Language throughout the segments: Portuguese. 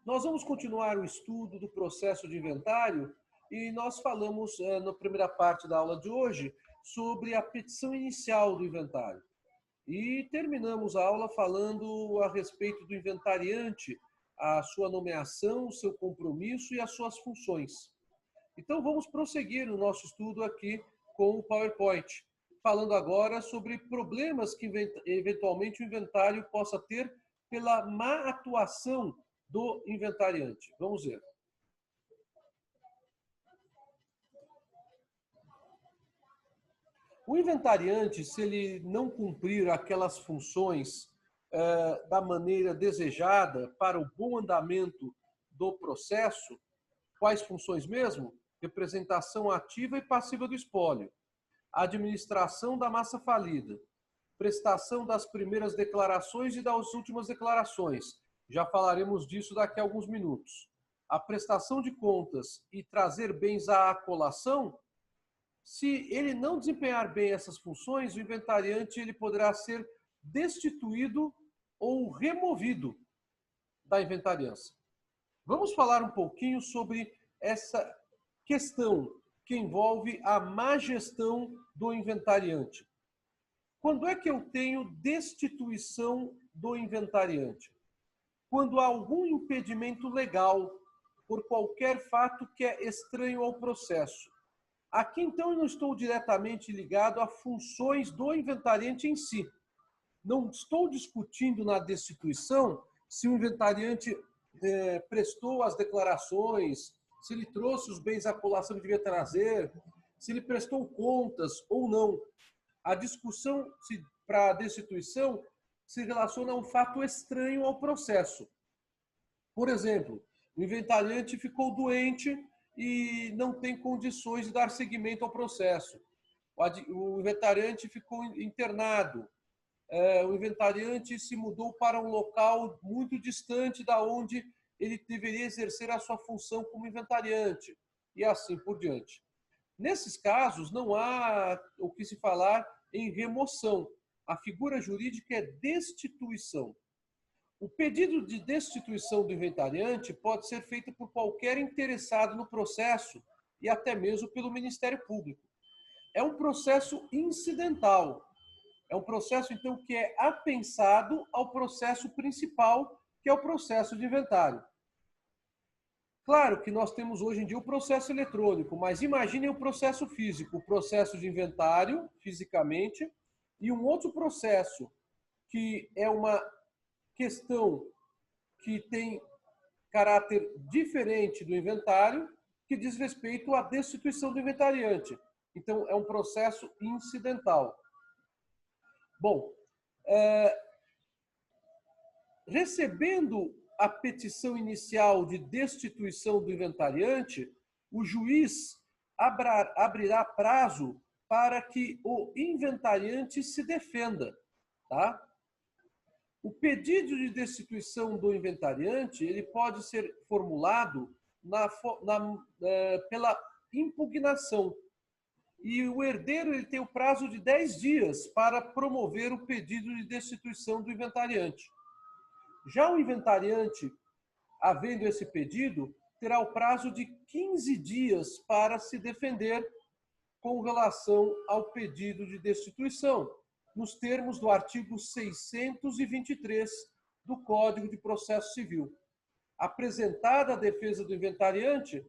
Nós vamos continuar o estudo do processo de inventário e nós falamos na primeira parte da aula de hoje sobre a petição inicial do inventário. E terminamos a aula falando a respeito do inventariante, a sua nomeação, o seu compromisso e as suas funções. Então vamos prosseguir o nosso estudo aqui com o PowerPoint, falando agora sobre problemas que eventualmente o inventário possa ter pela má atuação do inventariante. Vamos ver. O inventariante, se ele não cumprir aquelas funções da maneira desejada para o bom andamento do processo, quais funções mesmo? Representação ativa e passiva do espólio, administração da massa falida, prestação das primeiras declarações e das últimas declarações. Já falaremos disso daqui a alguns minutos. A prestação de contas e trazer bens à colação. Se ele não desempenhar bem essas funções, o inventariante ele poderá ser destituído ou removido da inventariança. Vamos falar um pouquinho sobre essa questão que envolve a má gestão do inventariante. Quando é que eu tenho destituição do inventariante? Quando há algum impedimento legal por qualquer fato que é estranho ao processo. Aqui, então, eu não estou diretamente ligado a funções do inventariante em si. Não estou discutindo na destituição se o inventariante prestou as declarações, se ele trouxe os bens à colação que devia trazer, se ele prestou contas ou não. A discussão para a destituição se relaciona a um fato estranho ao processo. Por exemplo, o inventariante ficou doente e não tem condições de dar seguimento ao processo. O inventariante ficou internado. O inventariante se mudou para um local muito distante da onde ele deveria exercer a sua função como inventariante, e assim por diante. Nesses casos, não há o que se falar em remoção. A figura jurídica é destituição. O pedido de destituição do inventariante pode ser feito por qualquer interessado no processo e até mesmo pelo Ministério Público. É um processo incidental. É um processo, então, que é apensado ao processo principal, que é o processo de inventário. Claro que nós temos hoje em dia o processo eletrônico, mas imaginem o processo físico, o processo de inventário, fisicamente, e um outro processo que é uma questão que tem caráter diferente do inventário, que diz respeito à destituição do inventariante. Então, é um processo incidental. Bom, recebendo a petição inicial de destituição do inventariante, o juiz abrirá prazo para que o inventariante se defenda, tá? O pedido de destituição do inventariante ele pode ser formulado pela impugnação. E o herdeiro ele tem o prazo de 10 dias para promover o pedido de destituição do inventariante. Já o inventariante, havendo esse pedido, terá o prazo de 15 dias para se defender com relação ao pedido de destituição, nos termos do artigo 623 do Código de Processo Civil. Apresentada a defesa do inventariante,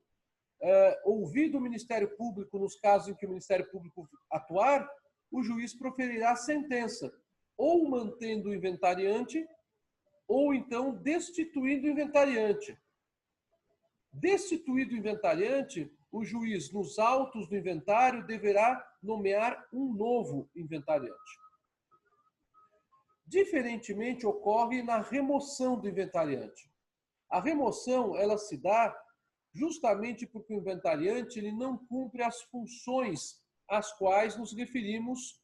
ouvido o Ministério Público nos casos em que o Ministério Público atuar, o juiz proferirá a sentença, ou mantendo o inventariante, ou então destituindo o inventariante. Destituído o inventariante, o juiz, nos autos do inventário, deverá nomear um novo inventariante. Diferentemente ocorre na remoção do inventariante. A remoção ela se dá justamente porque o inventariante ele não cumpre as funções às quais nos referimos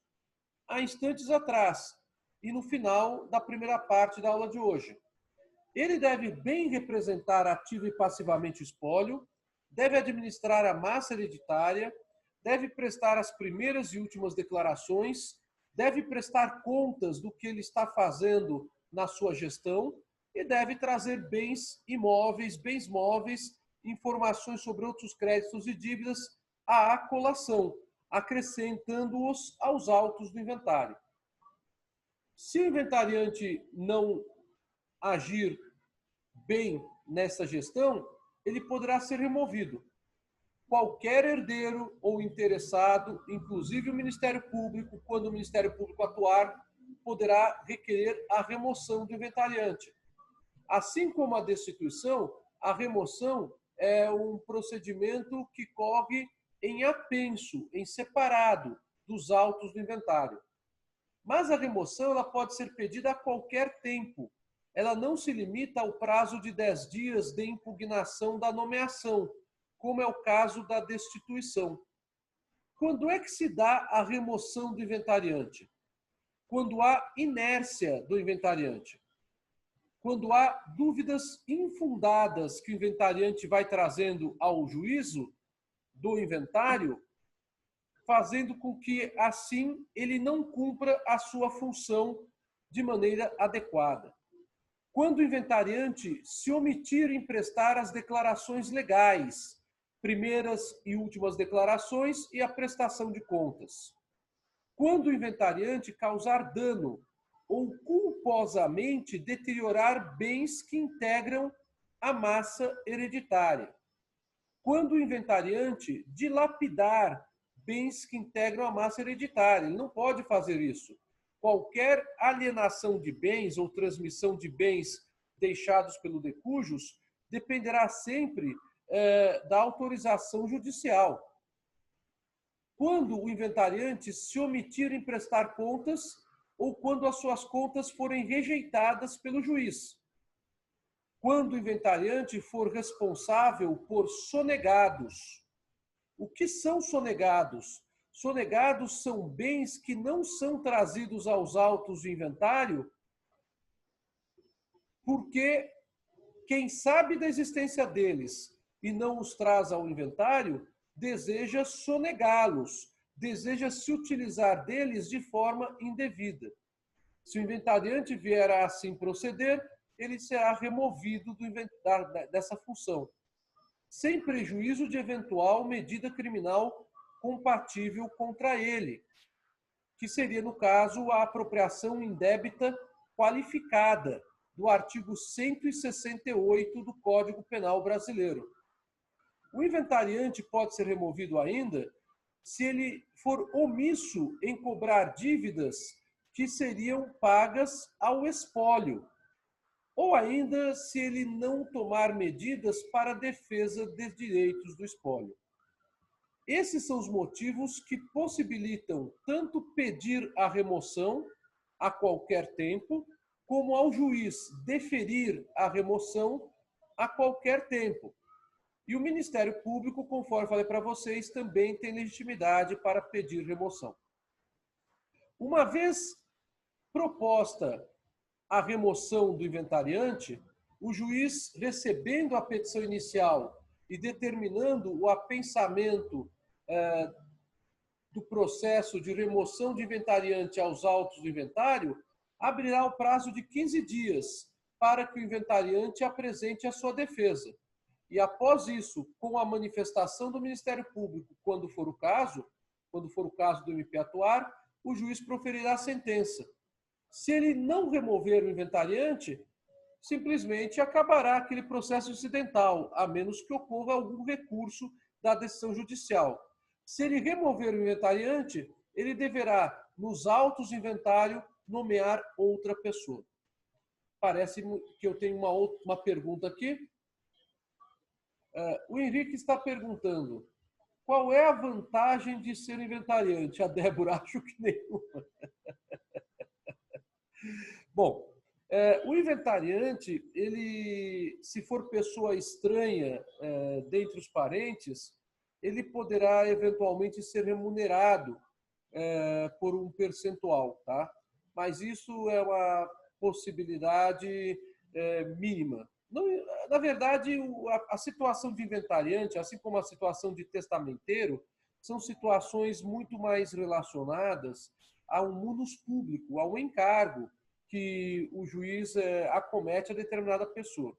há instantes atrás e no final da primeira parte da aula de hoje. Ele deve bem representar ativa e passivamente o espólio, deve administrar a massa hereditária, deve prestar as primeiras e últimas declarações, deve prestar contas do que ele está fazendo na sua gestão e deve trazer bens imóveis, bens móveis, informações sobre outros créditos e dívidas à colação, acrescentando-os aos autos do inventário. Se o inventariante não agir bem nessa gestão, ele poderá ser removido. Qualquer herdeiro ou interessado, inclusive o Ministério Público, quando o Ministério Público atuar, poderá requerer a remoção do inventariante. Assim como a destituição, a remoção é um procedimento que corre em apenso, em separado dos autos do inventário. Mas a remoção ela pode ser pedida a qualquer tempo. Ela não se limita ao prazo de 10 dias de impugnação da nomeação, como é o caso da destituição. Quando é que se dá a remoção do inventariante? Quando há inércia do inventariante. Quando há dúvidas infundadas que o inventariante vai trazendo ao juízo do inventário, fazendo com que, assim, ele não cumpra a sua função de maneira adequada. Quando o inventariante se omitir em prestar as declarações legais, primeiras e últimas declarações e a prestação de contas. Quando o inventariante causar dano ou culposamente deteriorar bens que integram a massa hereditária. Quando o inventariante dilapidar bens que integram a massa hereditária. Ele não pode fazer isso. Qualquer alienação de bens ou transmissão de bens deixados pelo decujus dependerá sempre da autorização judicial. Quando o inventariante se omitir em prestar contas ou quando as suas contas forem rejeitadas pelo juiz. Quando o inventariante for responsável por sonegados. O que são sonegados? Sonegados são bens que não são trazidos aos autos de inventário porque quem sabe da existência deles e não os traz ao inventário, deseja sonegá-los, deseja se utilizar deles de forma indevida. Se o inventariante vier a assim proceder, ele será removido dessa função, sem prejuízo de eventual medida criminal compatível contra ele, que seria, no caso, a apropriação indébita qualificada do artigo 168 do Código Penal brasileiro. O inventariante pode ser removido ainda se ele for omisso em cobrar dívidas que seriam pagas ao espólio, ou ainda se ele não tomar medidas para a defesa dos direitos do espólio. Esses são os motivos que possibilitam tanto pedir a remoção a qualquer tempo, como ao juiz deferir a remoção a qualquer tempo. E o Ministério Público, conforme falei para vocês, também tem legitimidade para pedir remoção. Uma vez proposta a remoção do inventariante, o juiz, recebendo a petição inicial e determinando o apensamento do processo de remoção de inventariante aos autos do inventário, abrirá o prazo de 15 dias para que o inventariante apresente a sua defesa. E após isso, com a manifestação do Ministério Público, quando for o caso do MP atuar, o juiz proferirá a sentença. Se ele não remover o inventariante, simplesmente acabará aquele processo incidental, a menos que ocorra algum recurso da decisão judicial. Se ele remover o inventariante, ele deverá, nos autos de inventário, nomear outra pessoa. Parece que eu tenho uma pergunta aqui. O Henrique está perguntando: qual é a vantagem de ser inventariante? A Débora, acho que nenhuma. Bom, o inventariante, ele, se for pessoa estranha dentre os parentes, ele poderá eventualmente ser remunerado por um percentual, tá? Mas isso é uma possibilidade mínima. Não, na verdade, a situação de inventariante, assim como a situação de testamenteiro, são situações muito mais relacionadas a um munus público, a um encargo, que o juiz acomete a determinada pessoa.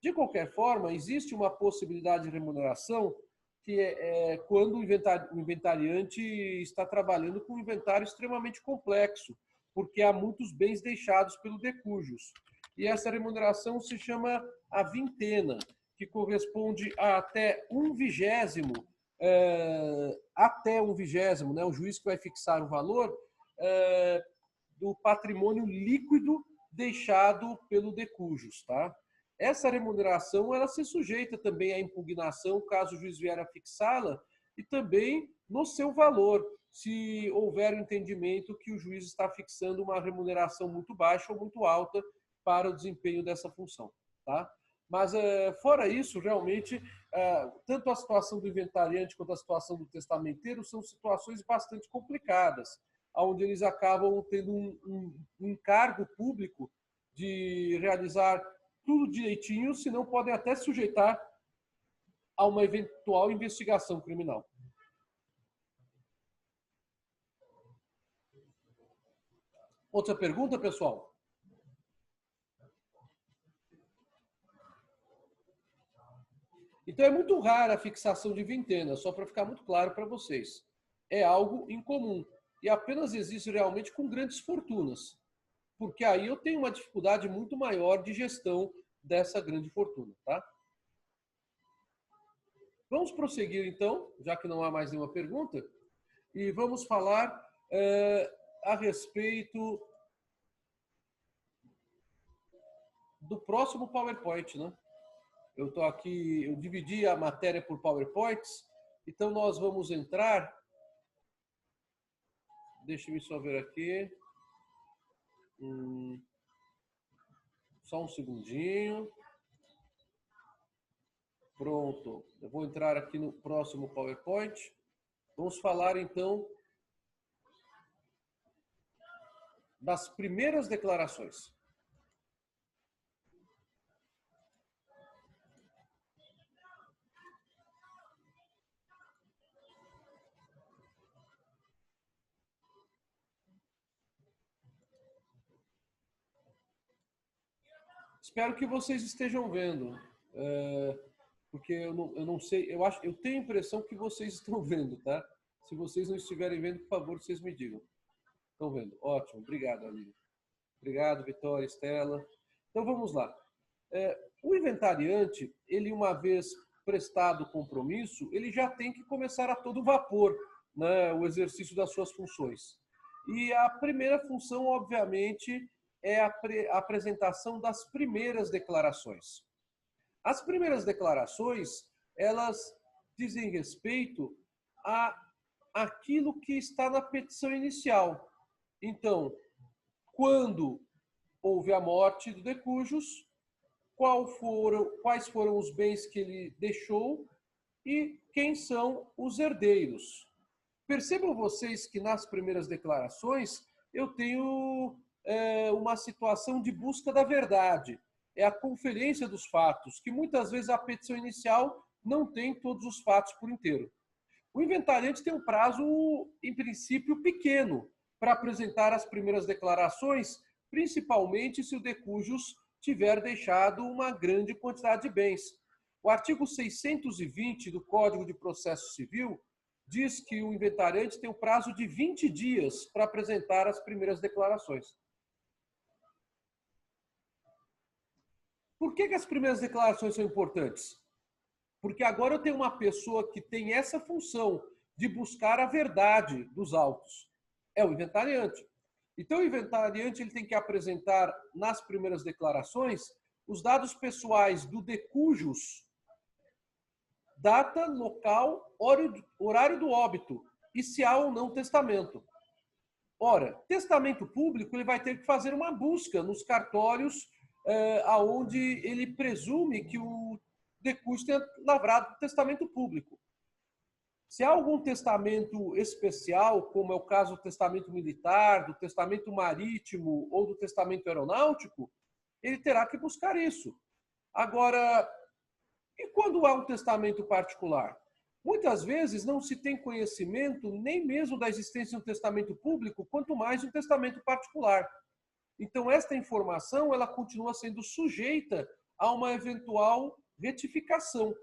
De qualquer forma, existe uma possibilidade de remuneração que é quando o inventariante está trabalhando com um inventário extremamente complexo, porque há muitos bens deixados pelo decujus. E essa remuneração se chama a vintena, que corresponde a até 1/20, até 1/20, né, o juiz que vai fixar o valor do patrimônio líquido deixado pelo decujus, tá? Essa remuneração ela se sujeita também à impugnação, caso o juiz vier a fixá-la, e também no seu valor, se houver o entendimento que o juiz está fixando uma remuneração muito baixa ou muito alta para o desempenho dessa função, tá? Mas, fora isso, realmente, tanto a situação do inventariante quanto a situação do testamenteiro são situações bastante complicadas, onde eles acabam tendo um encargo público de realizar tudo direitinho, senão podem até sujeitar a uma eventual investigação criminal. Outra pergunta, pessoal? Então é muito rara a fixação de vintena, só para ficar muito claro para vocês. É algo incomum e apenas existe realmente com grandes fortunas, porque aí eu tenho uma dificuldade muito maior de gestão dessa grande fortuna, tá? Vamos prosseguir então, já que não há mais nenhuma pergunta, e vamos falar a respeito do próximo PowerPoint, né? Eu estou aqui, eu dividi a matéria por PowerPoints, então nós vamos entrar. Deixa-me só ver aqui. Só um segundinho. Pronto. Eu vou entrar aqui no próximo PowerPoint. Vamos falar então das primeiras declarações. Espero que vocês estejam vendo, porque eu não sei, eu tenho a impressão que vocês estão vendo, tá? Se vocês não estiverem vendo, por favor, vocês me digam. Estão vendo? Ótimo, obrigado, amigo. Obrigado, Vitória, Estela. Então vamos lá. O inventariante, ele uma vez prestado o compromisso, ele já tem que começar a todo vapor, né, o exercício das suas funções. E a primeira função, obviamente, é a apresentação das primeiras declarações. As primeiras declarações, elas dizem respeito a aquilo que está na petição inicial. Então, quando houve a morte do decujus, quais foram os bens que ele deixou e quem são os herdeiros. Percebam vocês que nas primeiras declarações eu tenho uma situação de busca da verdade. É a conferência dos fatos, que muitas vezes a petição inicial não tem todos os fatos por inteiro. O inventariante tem um prazo, em princípio, pequeno para apresentar as primeiras declarações, principalmente se o decujus tiver deixado uma grande quantidade de bens. O artigo 620 do Código de Processo Civil diz que o inventariante tem um prazo de 20 dias para apresentar as primeiras declarações. Por que as primeiras declarações são importantes? Porque agora eu tenho uma pessoa que tem essa função de buscar a verdade dos autos. É o inventariante. Então, o inventariante ele tem que apresentar nas primeiras declarações os dados pessoais do decujus, data, local, horário do óbito e se há ou não testamento. Ora, testamento público ele vai ter que fazer uma busca nos cartórios aonde ele presume que o decujus tenha lavrado testamento público. Se há algum testamento especial, como é o caso do testamento militar, do testamento marítimo ou do testamento aeronáutico, ele terá que buscar isso. Agora, e quando há um testamento particular? Muitas vezes não se tem conhecimento nem mesmo da existência de um testamento público, quanto mais um testamento particular. Então, esta informação ela continua sendo sujeita a uma eventual retificação.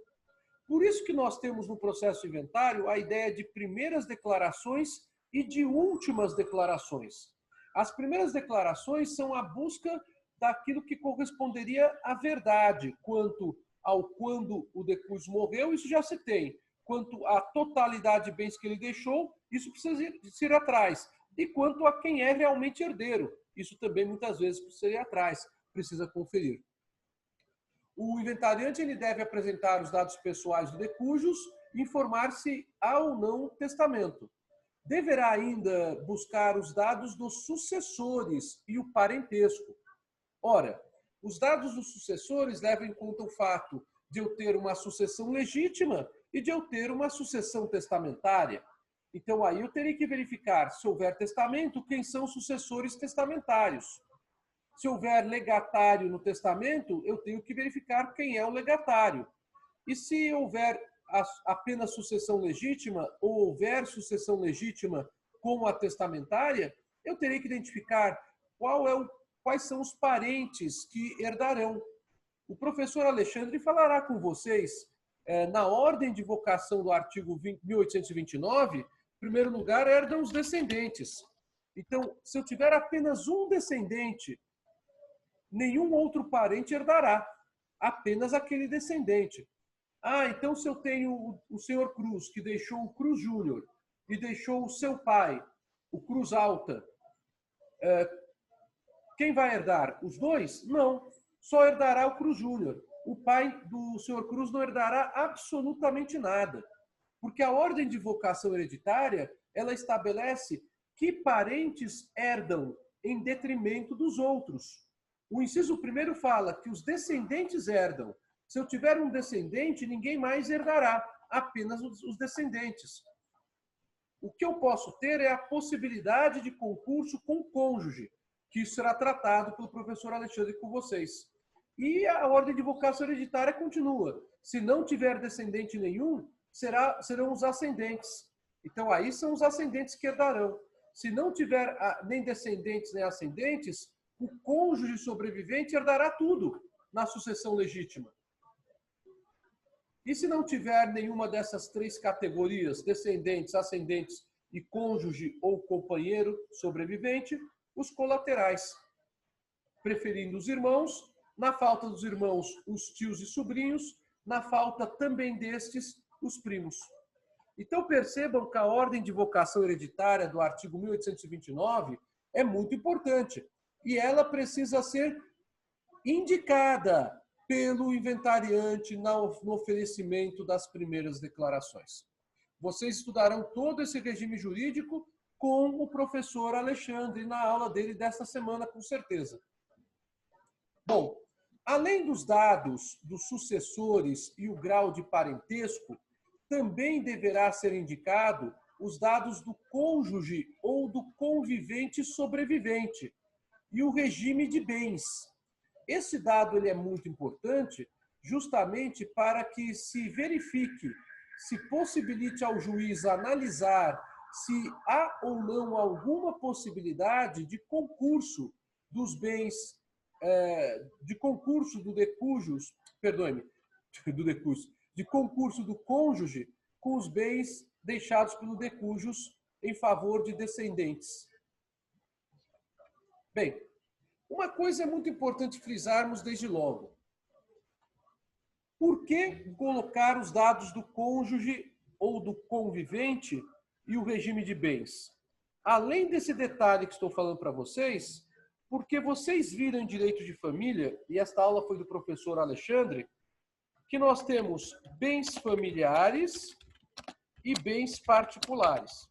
Por isso que nós temos no processo inventário a ideia de primeiras declarações e de últimas declarações. As primeiras declarações são a busca daquilo que corresponderia à verdade, quanto ao quando o decus morreu, isso já se tem. Quanto à totalidade de bens que ele deixou, isso precisa ir atrás. E quanto a quem é realmente herdeiro, isso também muitas vezes precisa ir atrás, precisa conferir. O inventariante ele deve apresentar os dados pessoais do decujus e informar se há ou não testamento. Deverá ainda buscar os dados dos sucessores e o parentesco. Ora, os dados dos sucessores levam em conta o fato de eu ter uma sucessão legítima e de eu ter uma sucessão testamentária. Então, aí eu teria que verificar, se houver testamento, quem são os sucessores testamentários. Se houver legatário no testamento, eu tenho que verificar quem é o legatário. E se houver apenas sucessão legítima, ou houver sucessão legítima com a testamentária, eu terei que identificar quais são os parentes que herdarão. O professor Alexandre falará com vocês, na ordem de vocação do artigo 1829, em primeiro lugar, herdam os descendentes. Então, se eu tiver apenas um descendente, nenhum outro parente herdará, apenas aquele descendente. Então se eu tenho o senhor Cruz, que deixou o Cruz Júnior, e deixou o seu pai, o Cruz Alta, quem vai herdar? Os dois? Não, só herdará o Cruz Júnior. O pai do senhor Cruz não herdará absolutamente nada, porque a ordem de vocação hereditária, ela estabelece que parentes herdam em detrimento dos outros. O inciso 1º fala que os descendentes herdam. Se eu tiver um descendente, ninguém mais herdará, apenas os descendentes. O que eu posso ter é a possibilidade de concurso com o cônjuge, que isso será tratado pelo professor Alexandre com vocês. E a ordem de vocação hereditária continua. Se não tiver descendente nenhum, serão os ascendentes. Então, aí são os ascendentes que herdarão. Se não tiver nem descendentes nem ascendentes, o cônjuge sobrevivente herdará tudo na sucessão legítima. E se não tiver nenhuma dessas três categorias, descendentes, ascendentes e cônjuge ou companheiro sobrevivente, os colaterais, preferindo os irmãos, na falta dos irmãos, os tios e sobrinhos, na falta também destes, os primos. Então percebam que a ordem de vocação hereditária do artigo 1829 é muito importante e ela precisa ser indicada pelo inventariante no oferecimento das primeiras declarações. Vocês estudarão todo esse regime jurídico com o professor Alexandre na aula dele desta semana, com certeza. Bom, além dos dados dos sucessores e o grau de parentesco, também deverá ser indicado os dados do cônjuge ou do convivente sobrevivente e o regime de bens. Esse dado ele é muito importante justamente para que se verifique, se possibilite ao juiz analisar se há ou não alguma possibilidade de concurso dos bens, de concurso do decujus, perdoe-me, de concurso do cônjuge com os bens deixados pelo decujus em favor de descendentes. Bem, uma coisa é muito importante frisarmos desde logo. Por que colocar os dados do cônjuge ou do convivente e o regime de bens? Além desse detalhe que estou falando para vocês, porque vocês viram em direito de família, e esta aula foi do professor Alexandre, que nós temos bens familiares e bens particulares.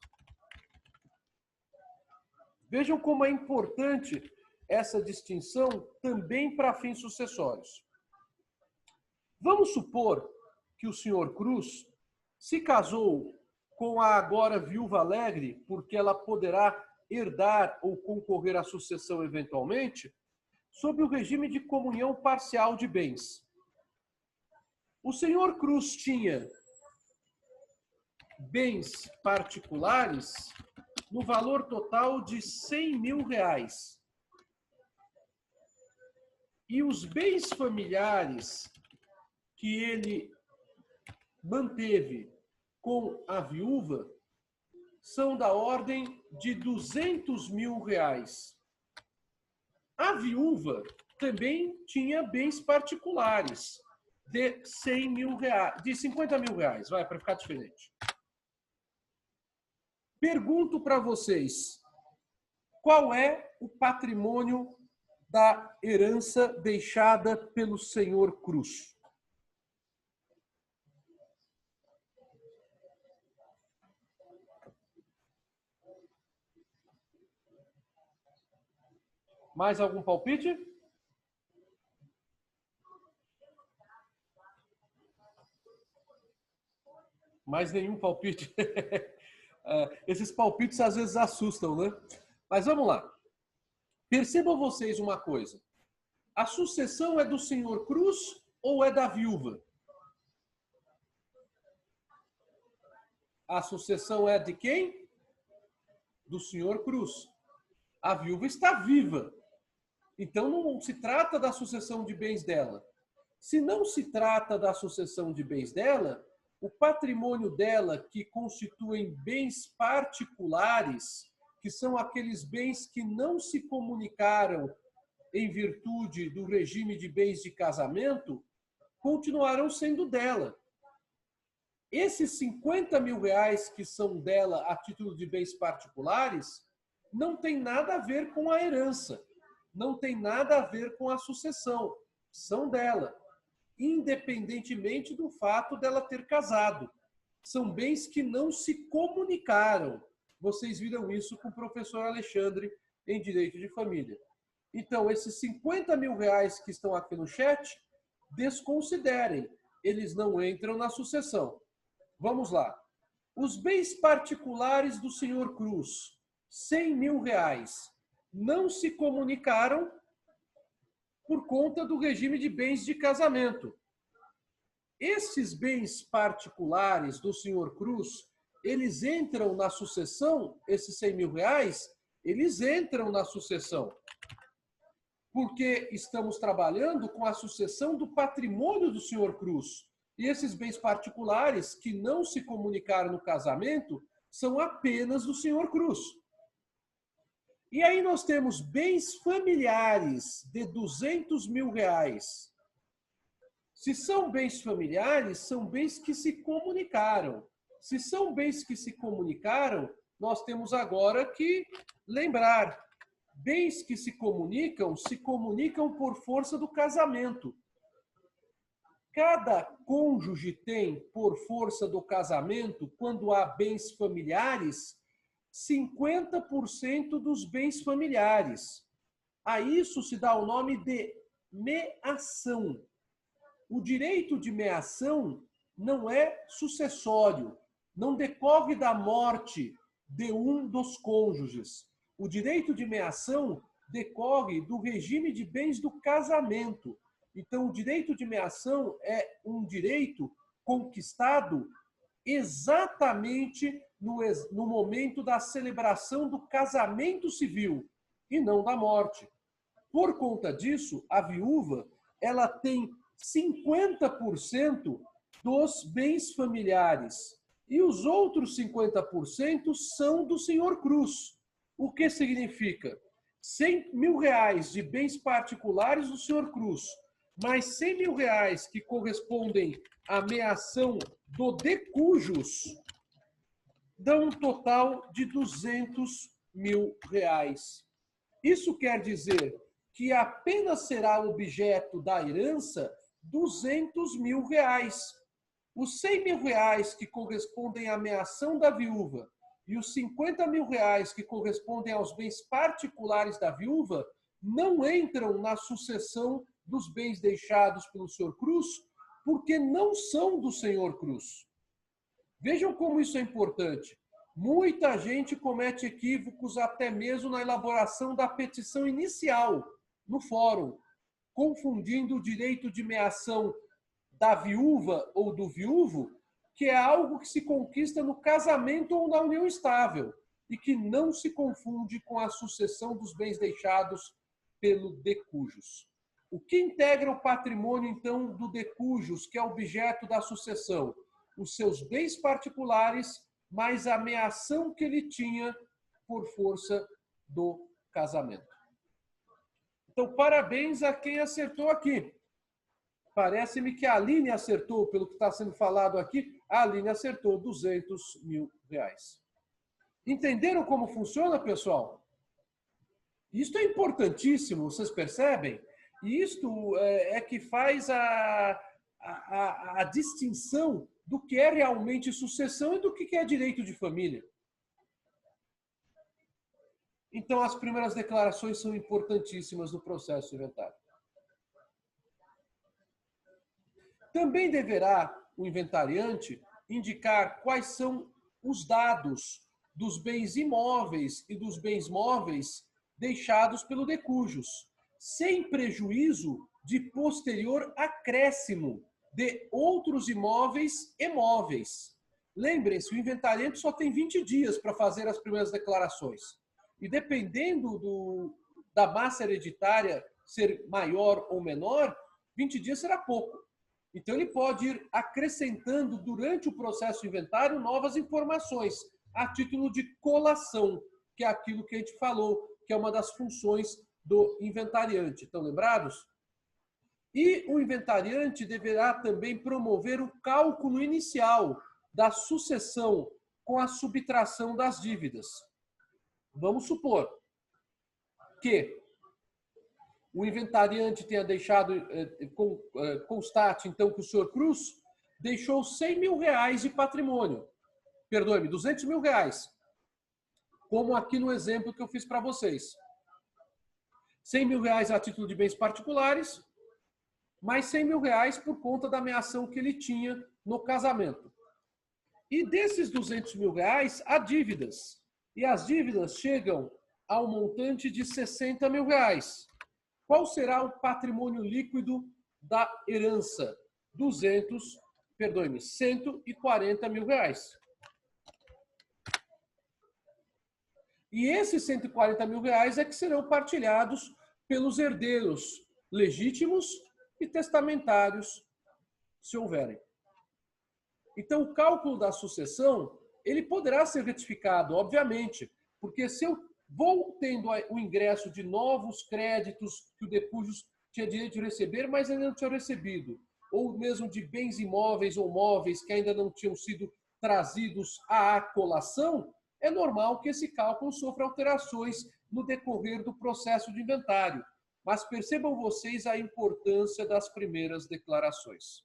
Vejam como é importante essa distinção também para fins sucessórios. Vamos supor que o senhor Cruz se casou com a agora viúva Alegre, porque ela poderá herdar ou concorrer à sucessão eventualmente, sob o regime de comunhão parcial de bens. O senhor Cruz tinha bens particulares no valor total de R$100 mil. E os bens familiares que ele manteve com a viúva são da ordem de 200 mil reais. A viúva também tinha bens particulares de 100 mil reais, de 50 mil reais, vai, para ficar diferente. Pergunto para vocês, qual é o patrimônio da herança deixada pelo senhor Cruz? Mais algum palpite? Mais nenhum palpite. Esses palpites às vezes assustam, né? Mas vamos lá. Percebam vocês uma coisa. A sucessão é do senhor Cruz ou é da viúva? A sucessão é de quem? Do senhor Cruz. A viúva está viva. Então não se trata da sucessão de bens dela. Se não se trata da sucessão de bens dela, o patrimônio dela, que constituem bens particulares, que são aqueles bens que não se comunicaram em virtude do regime de bens de casamento, continuarão sendo dela. Esses 50 mil reais que são dela a título de bens particulares não tem nada a ver com a herança, não tem nada a ver com a sucessão, são dela, independentemente do fato dela ter casado. São bens que não se comunicaram. Vocês viram isso com o professor Alexandre em Direito de Família. Então, esses 50 mil reais que estão aqui no chat, desconsiderem. Eles não entram na sucessão. Vamos lá. Os bens particulares do senhor Cruz, 100 mil reais, não se comunicaram por conta do regime de bens de casamento. Esses bens particulares do senhor Cruz, eles entram na sucessão, esses 100 mil reais, eles entram na sucessão. Porque estamos trabalhando com a sucessão do patrimônio do senhor Cruz. E esses bens particulares que não se comunicaram no casamento são apenas do senhor Cruz. E aí nós temos bens familiares de 200 mil reais. Se são bens familiares, são bens que se comunicaram. Se são bens que se comunicaram, nós temos agora que lembrar. Bens que se comunicam por força do casamento. Cada cônjuge tem, por força do casamento, quando há bens familiares, 50% dos bens familiares. A isso se dá o nome de meação. O direito de meação não é sucessório, não decorre da morte de um dos cônjuges. O direito de meação decorre do regime de bens do casamento. Então, o direito de meação é um direito conquistado exatamente no momento da celebração do casamento civil e não da morte. Por conta disso, a viúva ela tem 50% dos bens familiares e os outros 50% são do senhor Cruz. O que significa? 100 mil reais de bens particulares do senhor Cruz, mais 100 mil reais que correspondem à meação do de cujos, dão um total de 200 mil reais. Isso quer dizer que apenas será objeto da herança 200 mil reais. Os 100 mil reais que correspondem à meação da viúva e os 50 mil reais que correspondem aos bens particulares da viúva não entram na sucessão dos bens deixados pelo senhor Cruz, porque não são do senhor Cruz. Vejam como isso é importante. Muita gente comete equívocos até mesmo na elaboração da petição inicial no fórum, confundindo o direito de meação da viúva ou do viúvo, que é algo que se conquista no casamento ou na união estável, e que não se confunde com a sucessão dos bens deixados pelo de cujos. O que integra o patrimônio, então, do de cujus, que é objeto da sucessão? Os seus bens particulares, mais a ameação que ele tinha por força do casamento. Então, parabéns a quem acertou aqui. Parece-me que a Aline acertou, pelo que está sendo falado aqui, a Aline acertou R$200 mil. Entenderam como funciona, pessoal? Isto é importantíssimo, vocês percebem? E isto é que faz a distinção do que é realmente sucessão e do que é direito de família. Então, as primeiras declarações são importantíssimas no processo inventário. Também deverá o inventariante indicar quais são os dados dos bens imóveis e dos bens móveis deixados pelo de cujus, sem prejuízo de posterior acréscimo de outros imóveis e móveis. Lembrem-se, o inventariante só tem 20 dias para fazer as primeiras declarações. E dependendo da massa hereditária ser maior ou menor, 20 dias será pouco. Então, ele pode ir acrescentando durante o processo inventário novas informações, a título de colação, que é aquilo que a gente falou, que é uma das funções do inventariante. Estão lembrados? E o inventariante deverá também promover o cálculo inicial da sucessão com a subtração das dívidas. Vamos supor que o inventariante tenha deixado, constate então que o senhor Cruz deixou R$100 mil de patrimônio. Perdoe-me, R$200 mil. Como aqui no exemplo que eu fiz para vocês. R$100 mil a título de bens particulares, mais R$100 mil por conta da ameação que ele tinha no casamento. E desses R$200 mil há dívidas. E as dívidas chegam ao montante de R$60 mil. Qual será o patrimônio líquido da herança? 140 mil. E esses 140 mil é que serão partilhados pelos herdeiros legítimos e testamentários, se houverem. Então, o cálculo da sucessão, ele poderá ser retificado, obviamente, porque se eu vou tendo o ingresso de novos créditos que o de cujus tinha direito de receber, mas ainda não tinha recebido, ou mesmo de bens imóveis ou móveis que ainda não tinham sido trazidos à colação, é normal que esse cálculo sofra alterações no decorrer do processo de inventário. Mas percebam vocês a importância das primeiras declarações.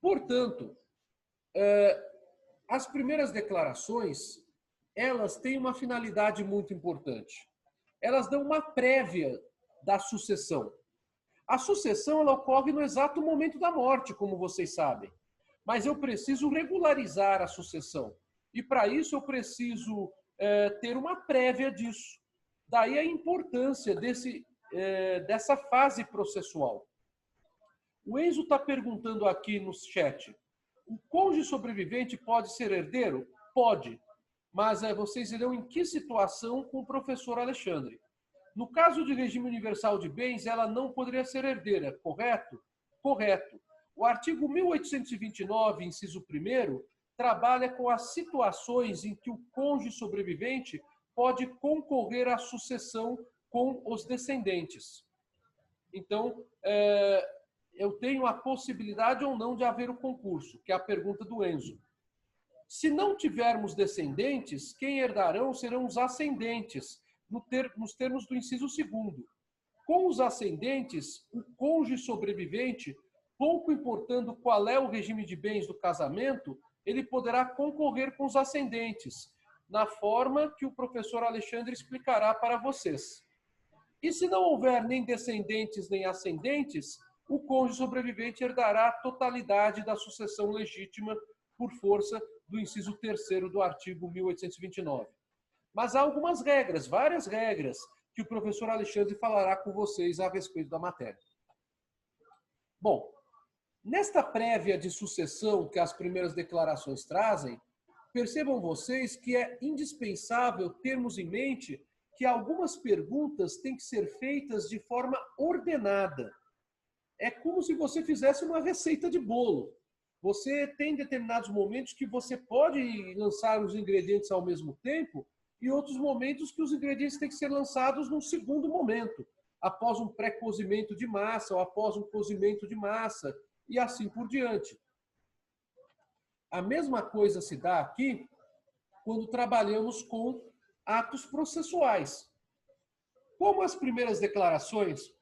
Portanto, as primeiras declarações, elas têm uma finalidade muito importante. Elas dão uma prévia da sucessão. A sucessão ela ocorre no exato momento da morte, como vocês sabem. Mas eu preciso regularizar a sucessão. E para isso eu preciso ter uma prévia disso. Daí a importância dessa fase processual. O Enzo está perguntando aqui no chat, o cônjuge sobrevivente pode ser herdeiro? Pode. Mas vocês irão em que situação com o professor Alexandre? No caso de regime universal de bens, ela não poderia ser herdeira, correto? Correto. O artigo 1829, inciso 1º, trabalha com as situações em que o cônjuge sobrevivente pode concorrer à sucessão com os descendentes. Então, eu tenho a possibilidade ou não de haver o concurso, que é a pergunta do Enzo. Se não tivermos descendentes, quem herdarão serão os ascendentes, nos termos do inciso 2º. Com os ascendentes, o cônjuge sobrevivente, pouco importando qual é o regime de bens do casamento, ele poderá concorrer com os ascendentes, na forma que o professor Alexandre explicará para vocês. E se não houver nem descendentes nem ascendentes, o cônjuge sobrevivente herdará a totalidade da sucessão legítima por força do inciso 3º do artigo 1829. Mas há algumas regras, várias regras, que o professor Alexandre falará com vocês a respeito da matéria. Bom, nesta prévia de sucessão que as primeiras declarações trazem, percebam vocês que é indispensável termos em mente que algumas perguntas têm que ser feitas de forma ordenada. É como se você fizesse uma receita de bolo. Você tem determinados momentos que você pode lançar os ingredientes ao mesmo tempo e outros momentos que os ingredientes têm que ser lançados num segundo momento, após um pré-cozimento de massa ou após um cozimento de massa e assim por diante. A mesma coisa se dá aqui quando trabalhamos com atos processuais. Como as primeiras declarações,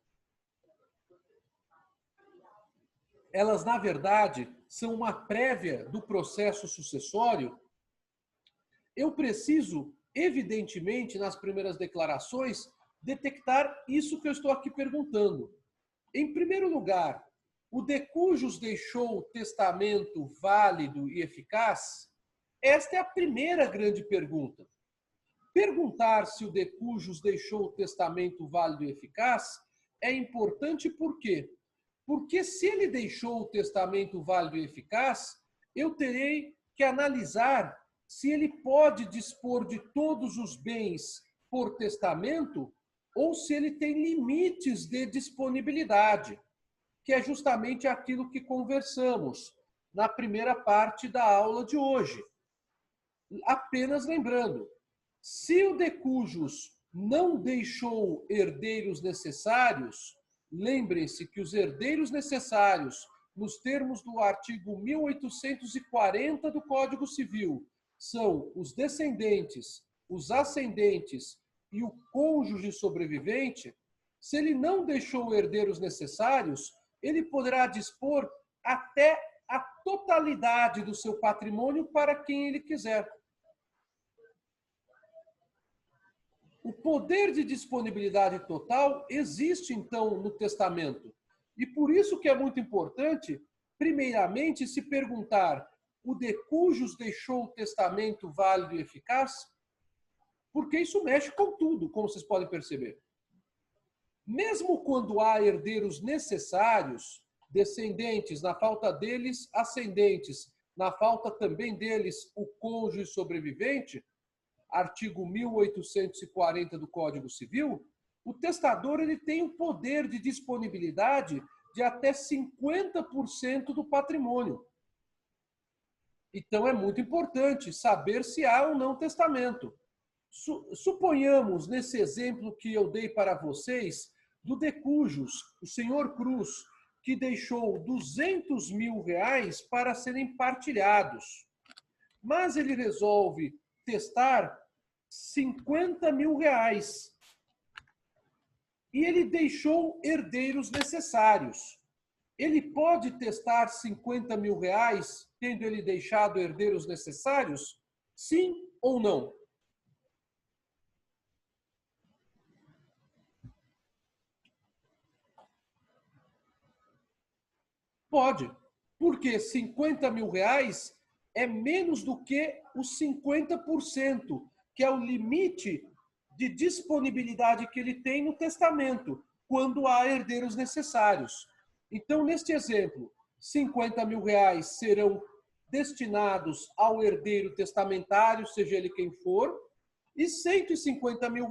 elas, na verdade, são uma prévia do processo sucessório, eu preciso, evidentemente, nas primeiras declarações, detectar isso que eu estou aqui perguntando. Em primeiro lugar, o de cujos deixou testamento válido e eficaz? Esta é a primeira grande pergunta. Perguntar se o de cujos deixou testamento válido e eficaz é importante por quê? Porque se ele deixou o testamento válido e eficaz, eu terei que analisar se ele pode dispor de todos os bens por testamento ou se ele tem limites de disponibilidade, que é justamente aquilo que conversamos na primeira parte da aula de hoje. Apenas lembrando, se o de cujos não deixou herdeiros necessários, lembrem-se que os herdeiros necessários, nos termos do artigo 1840 do Código Civil, são os descendentes, os ascendentes e o cônjuge sobrevivente. Se ele não deixou herdeiros necessários, ele poderá dispor até a totalidade do seu patrimônio para quem ele quiser. O poder de disponibilidade total existe, então, no testamento. E por isso que é muito importante, primeiramente, se perguntar: o de cujos deixou o testamento válido e eficaz? Porque isso mexe com tudo, como vocês podem perceber. Mesmo quando há herdeiros necessários, descendentes, na falta deles, ascendentes, na falta também deles, o cônjuge sobrevivente, artigo 1840 do Código Civil, o testador ele tem o poder de disponibilidade de até 50% do patrimônio. Então é muito importante saber se há ou não testamento. Suponhamos, nesse exemplo que eu dei para vocês, do de cujos, o senhor Cruz, que deixou R$200 mil para serem partilhados. Mas ele resolve testar R$50 mil. E ele deixou herdeiros necessários. Ele pode testar R$50 mil, tendo ele deixado herdeiros necessários? Sim ou não? Pode. Porque R$50 mil é menos do que os 50%, que é o limite de disponibilidade que ele tem no testamento, quando há herdeiros necessários. Então, neste exemplo, R$50 mil serão destinados ao herdeiro testamentário, seja ele quem for, e R$150 mil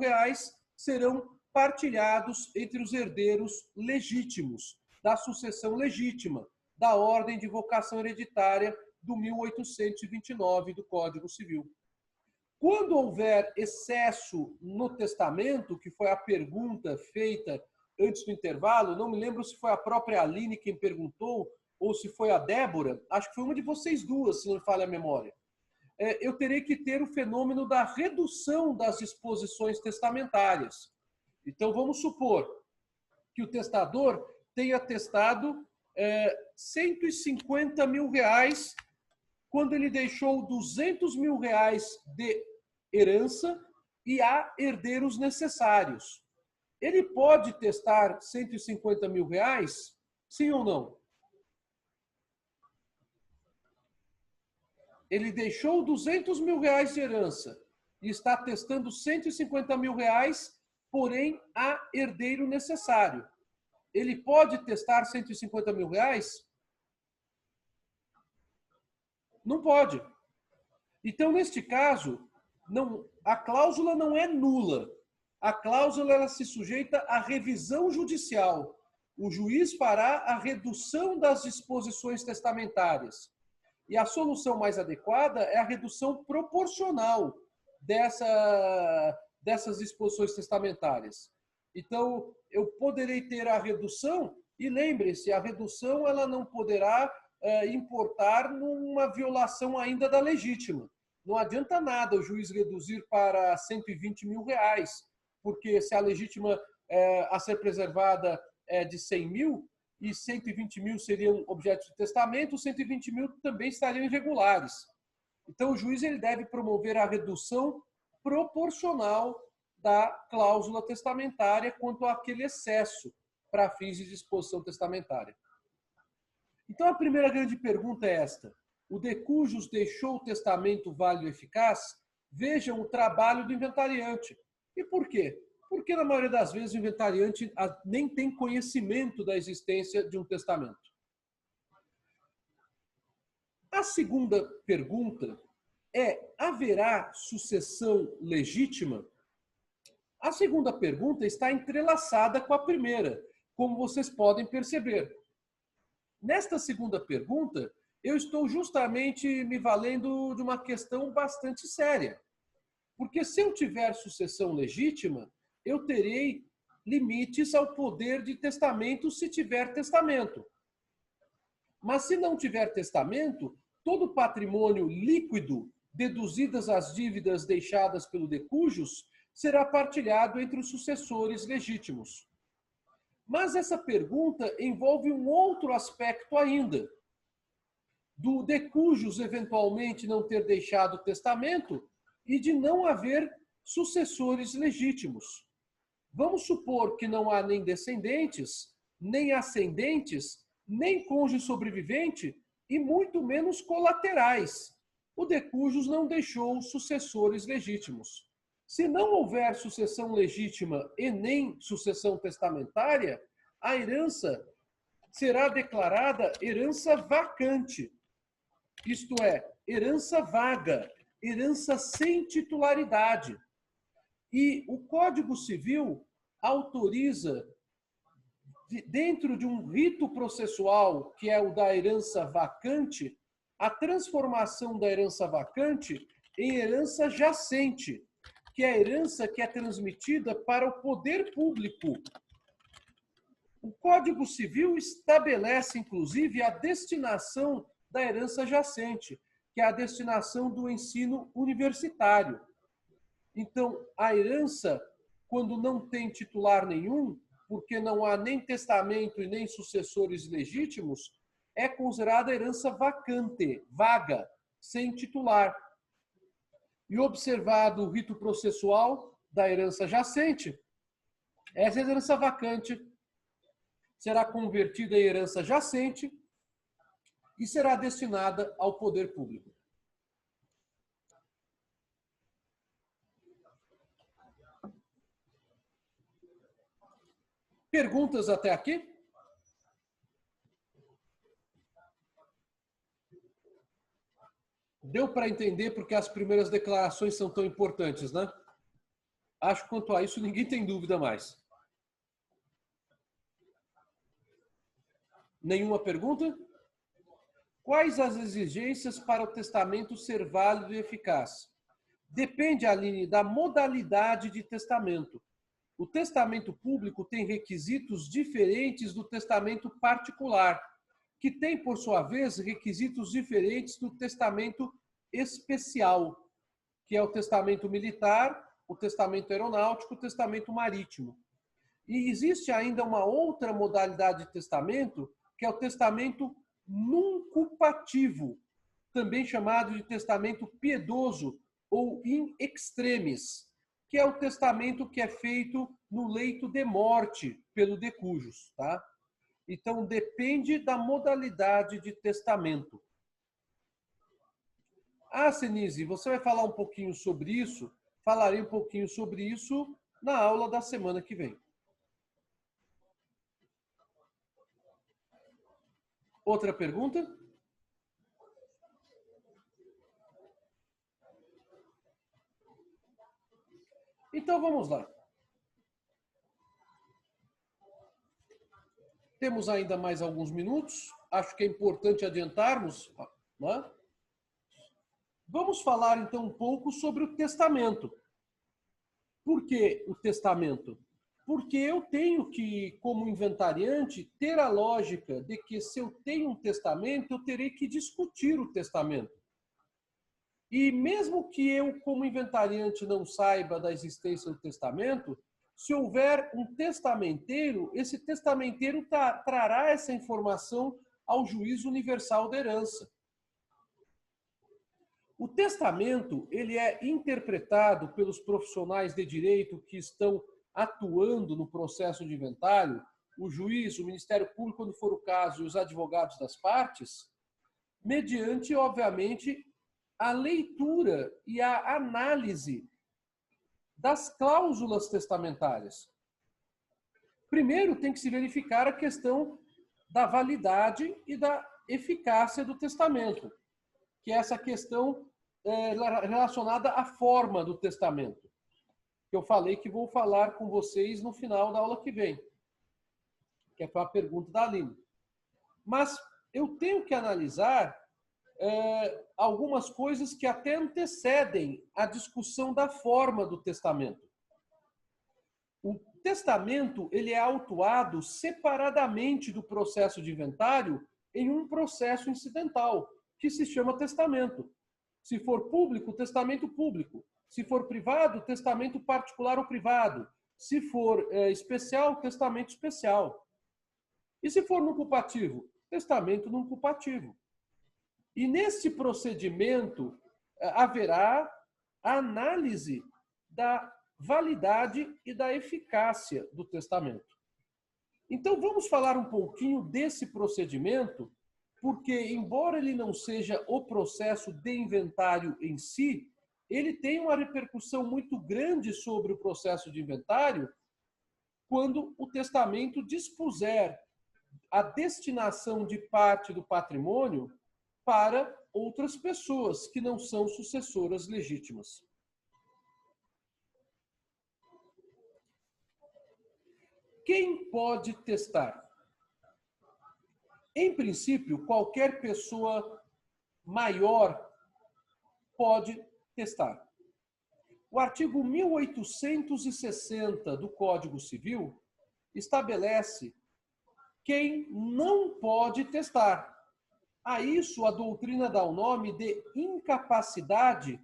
serão partilhados entre os herdeiros legítimos, da sucessão legítima, da ordem de vocação hereditária do 1829 do Código Civil. Quando houver excesso no testamento, que foi a pergunta feita antes do intervalo, não me lembro se foi a própria Aline quem perguntou ou se foi a Débora, acho que foi uma de vocês duas, se não me falha a memória. Eu terei que ter o fenômeno da redução das disposições testamentárias. Então, vamos supor que o testador tenha testado R$150 mil quando ele deixou R$200 mil de herança e há herdeiros necessários. Ele pode testar R$150 mil? Sim ou não? Ele deixou R$200 mil de herança e está testando R$150 mil, porém há herdeiro necessário. Ele pode testar R$150 mil? Não pode. Então, neste caso, a cláusula não é nula. A cláusula ela se sujeita à revisão judicial. O juiz fará a redução das disposições testamentárias. E a solução mais adequada é a redução proporcional dessas disposições testamentárias. Então, eu poderei ter a redução, e lembre-se, a redução ela não poderá importar numa violação ainda da legítima. Não adianta nada o juiz reduzir para 120 mil reais, porque se a legítima a ser preservada é de 100 mil, e 120 mil seriam objetos de testamento, 120 mil também estariam irregulares. Então, o juiz ele deve promover a redução proporcional da cláusula testamentária quanto àquele excesso para fins de disposição testamentária. Então, a primeira grande pergunta é esta. O de cujus deixou o testamento válido e eficaz? Vejam o trabalho do inventariante. E por quê? Porque, na maioria das vezes, o inventariante nem tem conhecimento da existência de um testamento. A segunda pergunta é: haverá sucessão legítima? A segunda pergunta está entrelaçada com a primeira, como vocês podem perceber. Nesta segunda pergunta, eu estou justamente me valendo de uma questão bastante séria. Porque se eu tiver sucessão legítima, eu terei limites ao poder de testamento se tiver testamento. Mas se não tiver testamento, todo patrimônio líquido, deduzidas as dívidas deixadas pelo de cujus, será partilhado entre os sucessores legítimos. Mas essa pergunta envolve um outro aspecto ainda. Do de cujus eventualmente não ter deixado testamento e de não haver sucessores legítimos. Vamos supor que não há nem descendentes, nem ascendentes, nem cônjuge sobrevivente e muito menos colaterais. O de cujus não deixou sucessores legítimos. Se não houver sucessão legítima e nem sucessão testamentária, a herança será declarada herança vacante. Isto é, herança vaga, herança sem titularidade. E o Código Civil autoriza, dentro de um rito processual, que é o da herança vacante, a transformação da herança vacante em herança jacente, que é a herança que é transmitida para o poder público. O Código Civil estabelece, inclusive, a destinação da herança jacente, que é a destinação do ensino universitário. Então, a herança, quando não tem titular nenhum, porque não há nem testamento e nem sucessores legítimos, é considerada herança vacante, vaga, sem titular. E observado o rito processual da herança jacente, essa herança vacante será convertida em herança jacente e será destinada ao poder público. Perguntas até aqui? Deu para entender porque as primeiras declarações são tão importantes, né? Acho que quanto a isso ninguém tem dúvida mais. Nenhuma pergunta? Quais as exigências para o testamento ser válido e eficaz? Depende, Aline, da modalidade de testamento. O testamento público tem requisitos diferentes do testamento particular, que tem, por sua vez, requisitos diferentes do testamento especial, que é o testamento militar, o testamento aeronáutico, o testamento marítimo. E existe ainda uma outra modalidade de testamento, que é o testamento nuncupativo, também chamado de testamento piedoso ou in extremis, que é o testamento que é feito no leito de morte pelo de cujus, tá? Então, depende da modalidade de testamento. Ah, Senise, você vai falar um pouquinho sobre isso? Falarei um pouquinho sobre isso na aula da semana que vem. Outra pergunta? Então, vamos lá. Temos ainda mais alguns minutos. Acho que é importante adiantarmos, né? Vamos falar então um pouco sobre o testamento. Por que o testamento? Porque eu tenho que, como inventariante, ter a lógica de que se eu tenho um testamento, eu terei que discutir o testamento. E mesmo que eu, como inventariante, não saiba da existência do testamento, se houver um testamenteiro, esse testamenteiro trará essa informação ao juízo universal da herança. O testamento, ele é interpretado pelos profissionais de direito que estão atuando no processo de inventário, o juiz, o Ministério Público, quando for o caso, e os advogados das partes, mediante, obviamente, a leitura e a análise das cláusulas testamentárias. Primeiro, tem que se verificar a questão da validade e da eficácia do testamento, que é essa questão relacionada à forma do testamento, que eu falei que vou falar com vocês no final da aula que vem, que é para a pergunta da Aline. Mas eu tenho que analisar algumas coisas que até antecedem a discussão da forma do testamento. O testamento, ele é autuado separadamente do processo de inventário em um processo incidental, que se chama testamento. Se for público, testamento público. Se for privado, testamento particular ou privado. Se for especial, testamento especial. E se for nuncupativo? Testamento nuncupativo. E nesse procedimento haverá a análise da validade e da eficácia do testamento. Então vamos falar um pouquinho desse procedimento, porque embora ele não seja o processo de inventário em si, ele tem uma repercussão muito grande sobre o processo de inventário quando o testamento dispuser a destinação de parte do patrimônio para outras pessoas que não são sucessoras legítimas. Quem pode testar? Em princípio, qualquer pessoa maior pode testar. O artigo 1860 do Código Civil estabelece quem não pode testar. A isso a doutrina dá o nome de incapacidade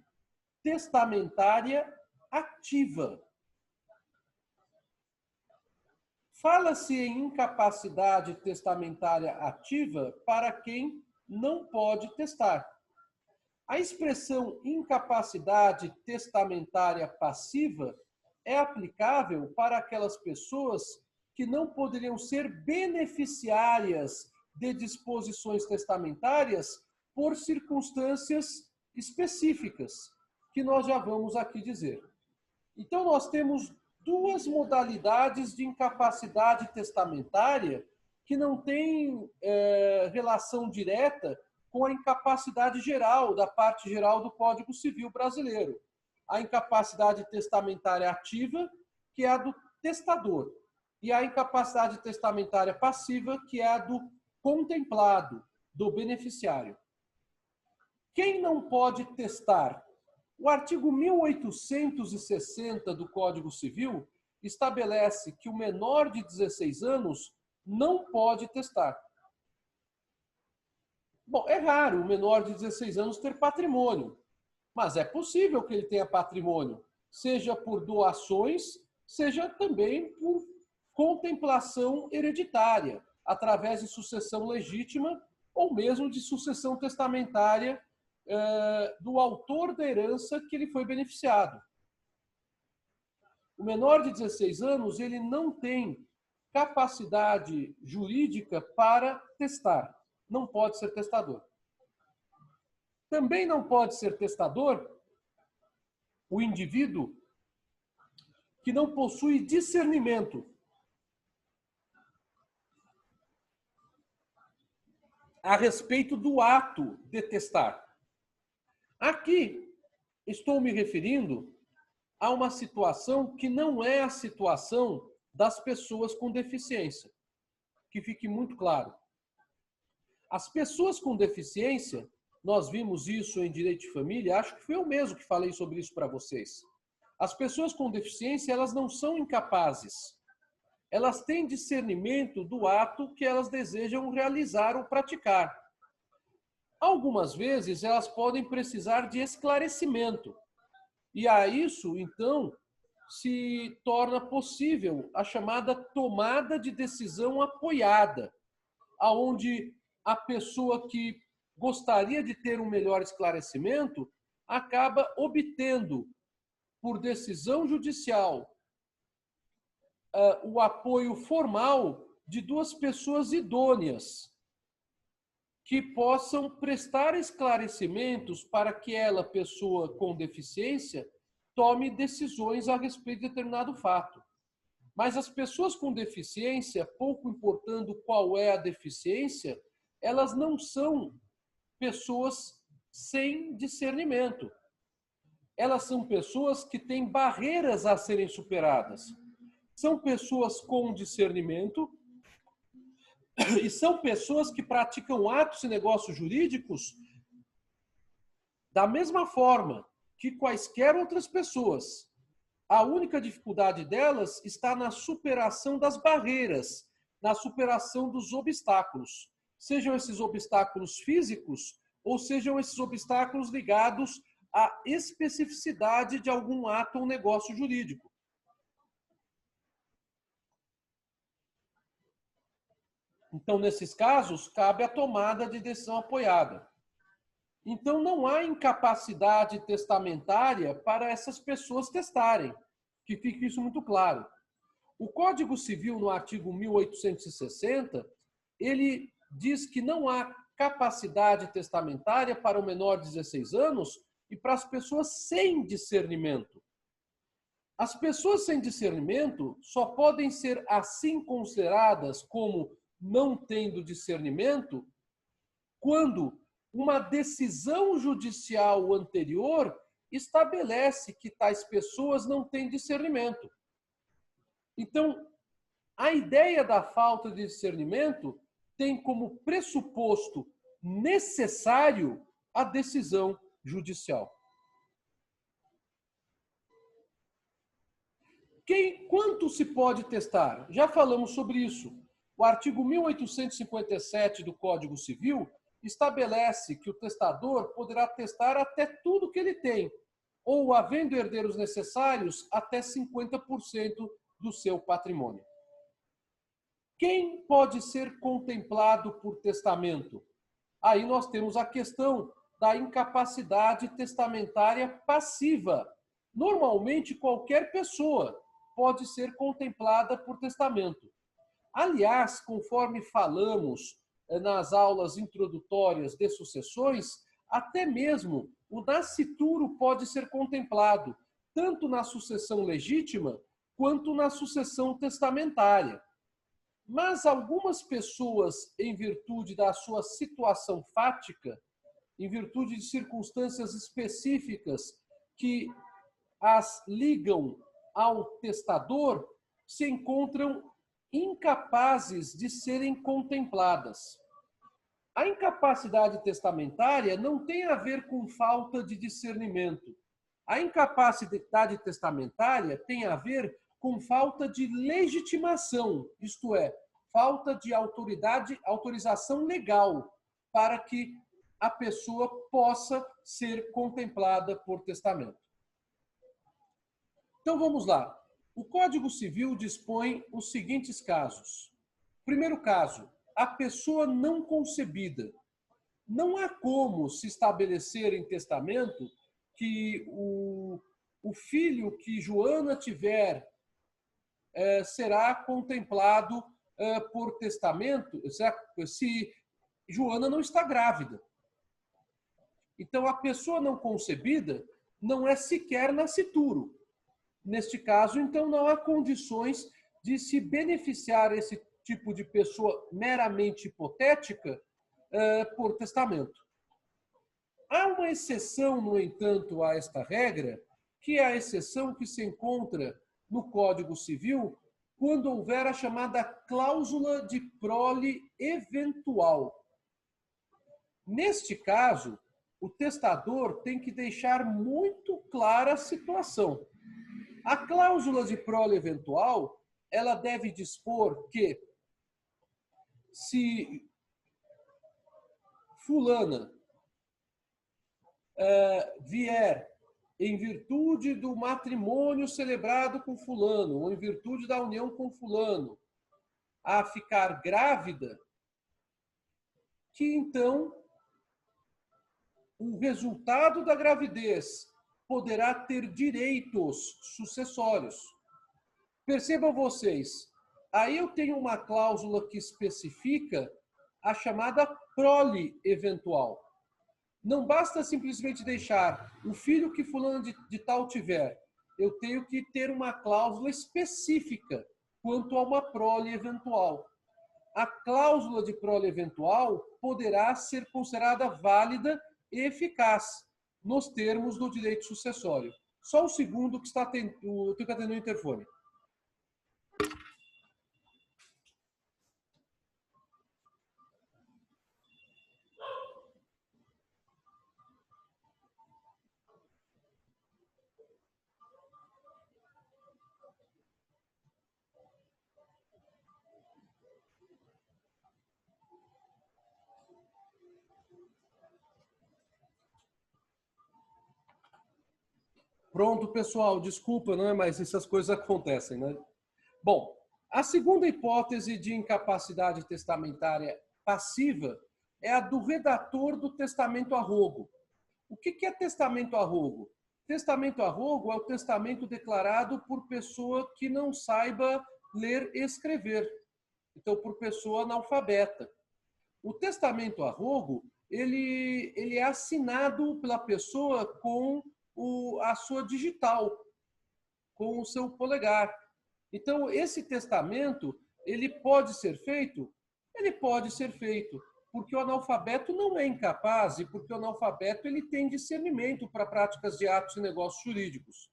testamentária ativa. Fala-se em incapacidade testamentária ativa para quem não pode testar. A expressão incapacidade testamentária passiva é aplicável para aquelas pessoas que não poderiam ser beneficiárias de disposições testamentárias por circunstâncias específicas, que nós já vamos aqui dizer. Então, nós temos duas modalidades de incapacidade testamentária que não têm relação direta com a incapacidade geral, da parte geral do Código Civil brasileiro. A incapacidade testamentária ativa, que é a do testador, e a incapacidade testamentária passiva, que é a do contemplado, do beneficiário. Quem não pode testar? O artigo 1860 do Código Civil estabelece que o menor de 16 anos não pode testar. Bom, é raro o menor de 16 anos ter patrimônio, mas é possível que ele tenha patrimônio, seja por doações, seja também por contemplação hereditária, através de sucessão legítima ou mesmo de sucessão testamentária do autor da herança que ele foi beneficiado. O menor de 16 anos, ele não tem capacidade jurídica para testar. Não pode ser testador. Também não pode ser testador o indivíduo que não possui discernimento a respeito do ato de testar. Aqui estou me referindo a uma situação que não é a situação das pessoas com deficiência, que fique muito claro. As pessoas com deficiência, nós vimos isso em Direito de Família, acho que foi eu mesmo que falei sobre isso para vocês. As pessoas com deficiência, elas não são incapazes. Elas têm discernimento do ato que elas desejam realizar ou praticar. Algumas vezes, elas podem precisar de esclarecimento. E a isso, então, se torna possível a chamada tomada de decisão apoiada, aonde a pessoa que gostaria de ter um melhor esclarecimento acaba obtendo, por decisão judicial, o apoio formal de duas pessoas idôneas que possam prestar esclarecimentos para que ela, pessoa com deficiência, tome decisões a respeito de determinado fato. Mas as pessoas com deficiência, pouco importando qual é a deficiência, elas não são pessoas sem discernimento. Elas são pessoas que têm barreiras a serem superadas. São pessoas com discernimento e são pessoas que praticam atos e negócios jurídicos da mesma forma que quaisquer outras pessoas. A única dificuldade delas está na superação das barreiras, na superação dos obstáculos. Sejam esses obstáculos físicos ou sejam esses obstáculos ligados à especificidade de algum ato ou negócio jurídico. Então, nesses casos, cabe a tomada de decisão apoiada. Então, não há incapacidade testamentária para essas pessoas testarem, que fique isso muito claro. O Código Civil, no artigo 1860, ele diz que não há capacidade testamentária para o menor de 16 anos e para as pessoas sem discernimento. As pessoas sem discernimento só podem ser assim consideradas como não tendo discernimento quando uma decisão judicial anterior estabelece que tais pessoas não têm discernimento. Então, a ideia da falta de discernimento tem como pressuposto necessário a decisão judicial. Quanto se pode testar? Já falamos sobre isso. O artigo 1857 do Código Civil estabelece que o testador poderá testar até tudo que ele tem, ou, havendo herdeiros necessários, até 50% do seu patrimônio. Quem pode ser contemplado por testamento? Aí nós temos a questão da incapacidade testamentária passiva. Normalmente, qualquer pessoa pode ser contemplada por testamento. Aliás, conforme falamos nas aulas introdutórias de sucessões, até mesmo o nascituro pode ser contemplado, tanto na sucessão legítima quanto na sucessão testamentária. Mas algumas pessoas, em virtude da sua situação fática, em virtude de circunstâncias específicas que as ligam ao testador, se encontram incapazes de serem contempladas. A incapacidade testamentária não tem a ver com falta de discernimento. A incapacidade testamentária tem a ver com falta de legitimação, isto é, falta de autorização legal para que a pessoa possa ser contemplada por testamento. Então vamos lá. O Código Civil dispõe os seguintes casos. Primeiro caso, a pessoa não concebida. Não há como se estabelecer em testamento que o filho que Joana tiver será contemplado por testamento se Joana não está grávida. Então, a pessoa não concebida não é sequer nascituro. Neste caso, então, não há condições de se beneficiar esse tipo de pessoa meramente hipotética por testamento. Há uma exceção, no entanto, a esta regra, que é a exceção que se encontra no Código Civil quando houver a chamada cláusula de prole eventual. Neste caso, o testador tem que deixar muito clara a situação. A cláusula de prole eventual, ela deve dispor que se fulana vier em virtude do matrimônio celebrado com fulano, ou em virtude da união com fulano, a ficar grávida, que então o resultado da gravidez poderá ter direitos sucessórios. Percebam vocês, aí eu tenho uma cláusula que especifica a chamada prole eventual. Não basta simplesmente deixar o filho que fulano de tal tiver. Eu tenho que ter uma cláusula específica quanto a uma prole eventual. A cláusula de prole eventual poderá ser considerada válida e eficaz nos termos do direito sucessório. Só um segundo que está atendendo o interfone. Pronto, pessoal, desculpa, né? Mas essas coisas acontecem, né? Bom, a segunda hipótese de incapacidade testamentária passiva é a do redator do testamento a rogo. O que é testamento a rogo? Testamento a rogo é o testamento declarado por pessoa que não saiba ler e escrever. Então, por pessoa analfabeta. O testamento a rogo, ele é assinado pela pessoa com a sua digital, com o seu polegar. Então, esse testamento, ele pode ser feito? Ele pode ser feito, porque o analfabeto não é incapaz e porque o analfabeto ele tem discernimento para práticas de atos e negócios jurídicos.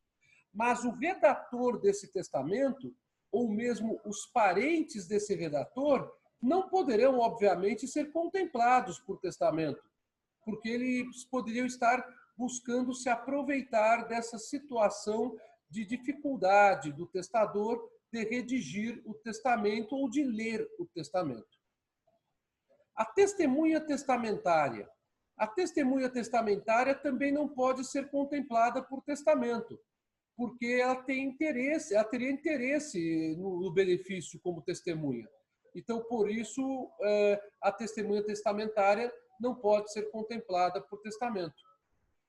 Mas o redator desse testamento, ou mesmo os parentes desse redator, não poderão, obviamente, ser contemplados por testamento, porque eles poderiam estar buscando se aproveitar dessa situação de dificuldade do testador de redigir o testamento ou de ler o testamento. A testemunha testamentária. A testemunha testamentária também não pode ser contemplada por testamento, porque ela teria interesse no benefício como testemunha. Então, por isso, a testemunha testamentária não pode ser contemplada por testamento.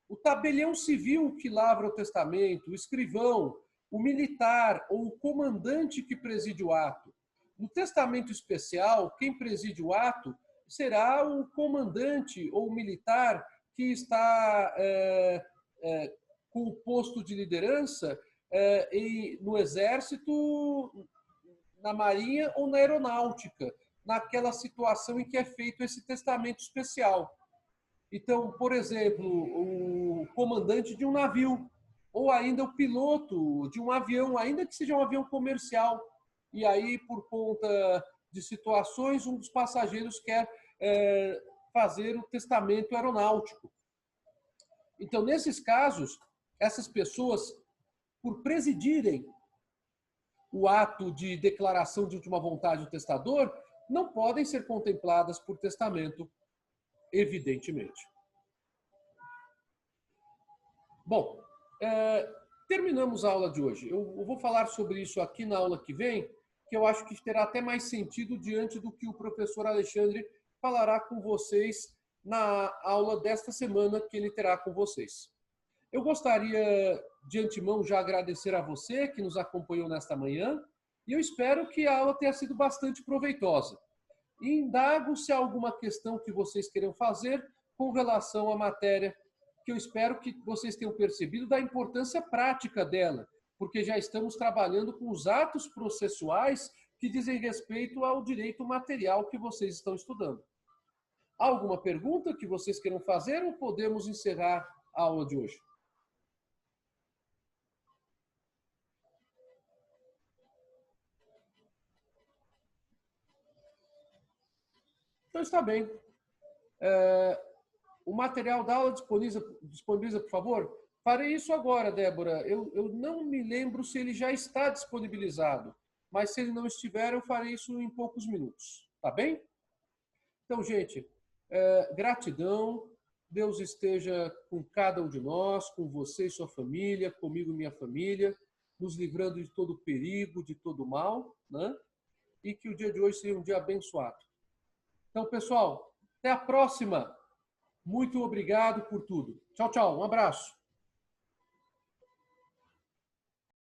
O tabelião civil que lavra o testamento, o escrivão, o militar ou o comandante que preside o ato. No testamento especial, quem preside o ato será o comandante ou o militar que está com o posto de liderança no Exército, na Marinha ou na Aeronáutica, naquela situação em que é feito esse testamento especial. Então, por exemplo, o comandante de um navio, ou ainda o piloto de um avião, ainda que seja um avião comercial, e aí, por conta de situações, um dos passageiros quer fazer o testamento aeronáutico. Então, nesses casos, essas pessoas, por presidirem o ato de declaração de última vontade do testador, não podem ser contempladas por testamento, evidentemente. Bom, terminamos a aula de hoje. Eu vou falar sobre isso aqui na aula que vem, que eu acho que terá até mais sentido diante do que o professor Alexandre falará com vocês na aula desta semana que ele terá com vocês. Eu gostaria, de antemão, já agradecer a você que nos acompanhou nesta manhã e eu espero que a aula tenha sido bastante proveitosa. E indago se há alguma questão que vocês queiram fazer com relação à matéria, que eu espero que vocês tenham percebido da importância prática dela, porque já estamos trabalhando com os atos processuais que dizem respeito ao direito material que vocês estão estudando. Há alguma pergunta que vocês queiram fazer ou podemos encerrar a aula de hoje? Então está bem. O material da aula disponibiliza, por favor? Farei isso agora, Débora. Eu não me lembro se ele já está disponibilizado, mas se ele não estiver, eu farei isso em poucos minutos. Tá bem? Então, gente, gratidão. Deus esteja com cada um de nós, com você e sua família, comigo e minha família, nos livrando de todo perigo, de todo mal, né? E que o dia de hoje seja um dia abençoado. Então, pessoal, até a próxima. Muito obrigado por tudo. Tchau, tchau. Um abraço.